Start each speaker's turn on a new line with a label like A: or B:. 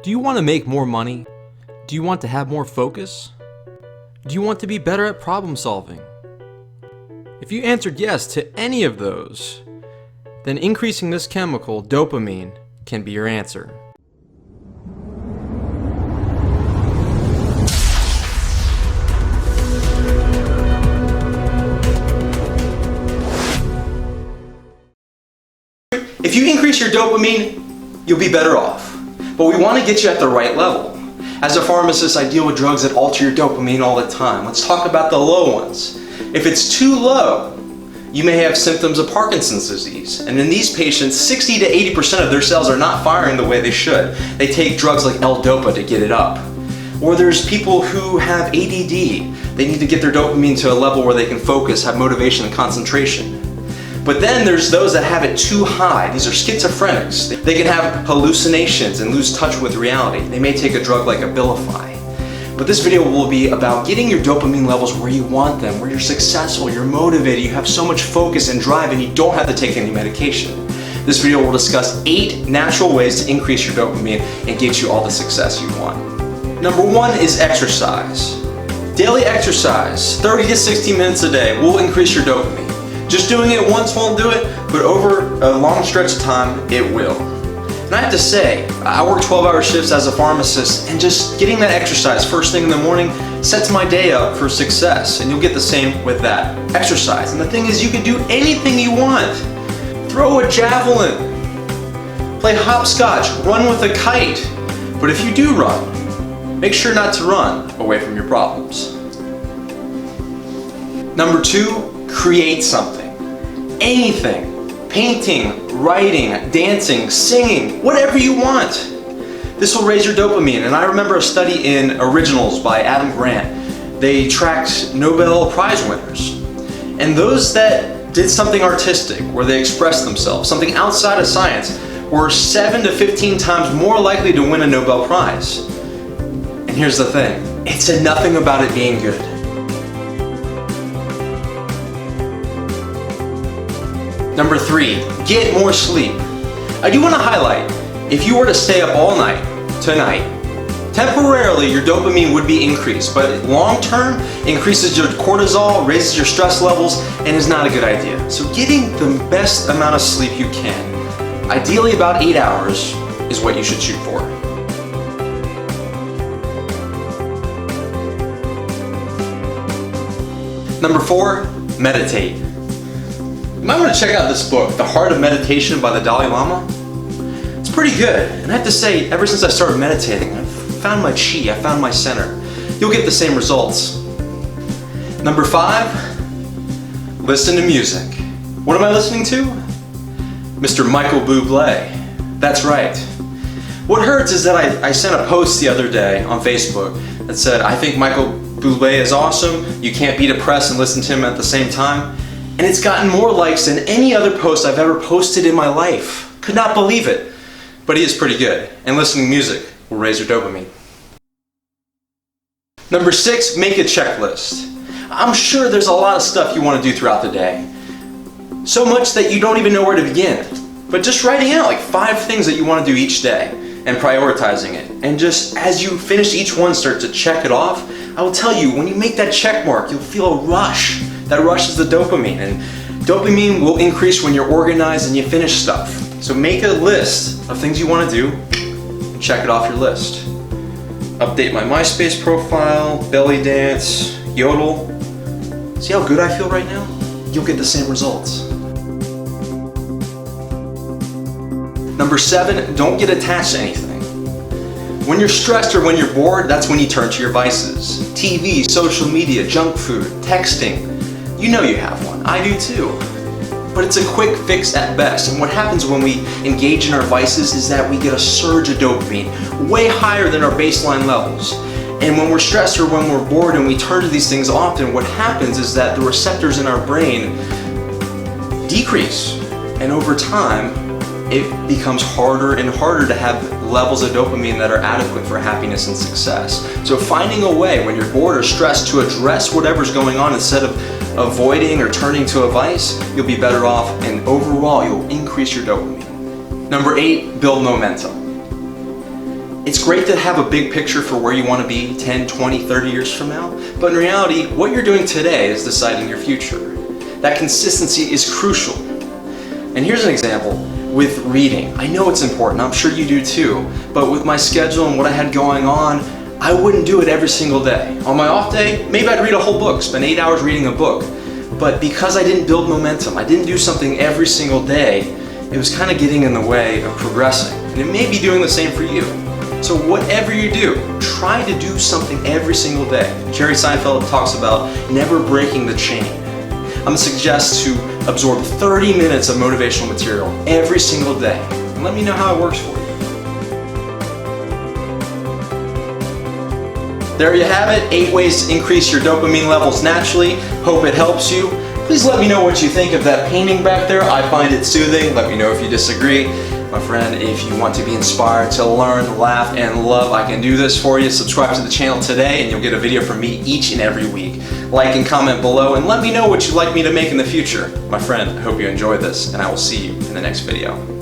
A: Do you want to make more money? Do you want to have more focus? Do you want to be better at problem solving? If you answered yes to any of those, then increasing this chemical, dopamine, can be your answer.
B: If you increase your dopamine, you'll be better off. But we want to get you at the right level. As a pharmacist, I deal with drugs that alter your dopamine all the time. Let's talk about the low ones. If it's too low, you may have symptoms of Parkinson's disease. And in these patients, 60 to 80% of their cells are not firing the way they should. They take drugs like L-Dopa to get it up. Or there's people who have ADD. They need to get their dopamine to a level where they can focus, have motivation and concentration. But then there's those that have it too high. These are schizophrenics. They can have hallucinations and lose touch with reality. They may take a drug like Abilify. But this video will be about getting your dopamine levels where you want them, where you're successful, you're motivated, you have so much focus and drive, and you don't have to take any medication. This video will discuss 8 natural ways to increase your dopamine and get you all the success you want. Number 1 is exercise. Daily exercise, 30 to 60 minutes a day, will increase your dopamine. Just doing it once won't do it, but over a long stretch of time, it will. And I have to say, I work 12-hour shifts as a pharmacist, and just getting that exercise first thing in the morning sets my day up for success, and you'll get the same with that exercise. And the thing is, you can do anything you want. Throw a javelin, play hopscotch, run with a kite. But if you do run, make sure not to run away from your problems. Number 2, create something. Anything. Painting, writing, dancing, singing, whatever you want. This will raise your dopamine. And I remember a study in Originals by Adam Grant. They tracked Nobel Prize winners. And those that did something artistic, where they expressed themselves, something outside of science, were 7 to 15 times more likely to win a Nobel Prize. And here's the thing, it said nothing about it being good. Number 3, get more sleep. I do want to highlight, if you were to stay up all night, tonight, temporarily your dopamine would be increased, but long term increases your cortisol, raises your stress levels, and is not a good idea. So getting the best amount of sleep you can, ideally about 8 hours, is what you should shoot for. Number 4, meditate. You might want to check out this book, The Heart of Meditation by the Dalai Lama. It's pretty good, and I have to say, ever since I started meditating, I've found my chi, I found my center. You'll get the same results. Number 5, listen to music. What am I listening to? Mr. Michael Bublé. That's right. What hurts is that I sent a post the other day on Facebook that said, I think Michael Bublé is awesome, you can't be depressed and listen to him at the same time. And it's gotten more likes than any other post I've ever posted in my life. Could not believe it. But he is pretty good, and listening to music will raise your dopamine. Number 6, make a checklist. I'm sure there's a lot of stuff you want to do throughout the day. So much that you don't even know where to begin. But just writing out like 5 things that you want to do each day and prioritizing it. And just as you finish each one, start to check it off. I will tell you, when you make that check mark, you'll feel a rush. That rushes the dopamine, and dopamine will increase when you're organized and you finish stuff. So make a list of things you want to do, and check it off your list. Update my MySpace profile, belly dance, yodel. See how good I feel right now? You'll get the same results. Number 7, don't get attached to anything. When you're stressed or when you're bored, that's when you turn to your vices. TV, social media, junk food, texting. You know you have one. I do too. But it's a quick fix at best. And what happens when we engage in our vices is that we get a surge of dopamine, way higher than our baseline levels. And when we're stressed or when we're bored and we turn to these things often, what happens is that the receptors in our brain decrease. And over time, it becomes harder and harder to have levels of dopamine that are adequate for happiness and success. So finding a way when you're bored or stressed to address whatever's going on instead of avoiding or turning to a vice, you'll be better off, and overall you'll increase your dopamine. Number 8, build momentum. It's great to have a big picture for where you want to be 10, 20, 30 years from now, but in reality, what you're doing today is deciding your future. That consistency is crucial. And here's an example with reading. I know it's important, I'm sure you do too, but with my schedule and what I had going on, I wouldn't do it every single day. On my off day, maybe I'd read a whole book, spend 8 hours reading a book. But because I didn't build momentum, I didn't do something every single day, it was kind of getting in the way of progressing. And it may be doing the same for you. So whatever you do, try to do something every single day. Jerry Seinfeld talks about never breaking the chain. I'm going to suggest to absorb 30 minutes of motivational material every single day. And let me know how it works for you. There you have it, 8 ways to increase your dopamine levels naturally. Hope it helps you. Please let me know what you think of that painting back there. I find it soothing. Let me know if you disagree. My friend, if you want to be inspired to learn, laugh, and love, I can do this for you. Subscribe to the channel today and you'll get a video from me each and every week. Like and comment below and let me know what you'd like me to make in the future. My friend, I hope you enjoyed this and I will see you in the next video.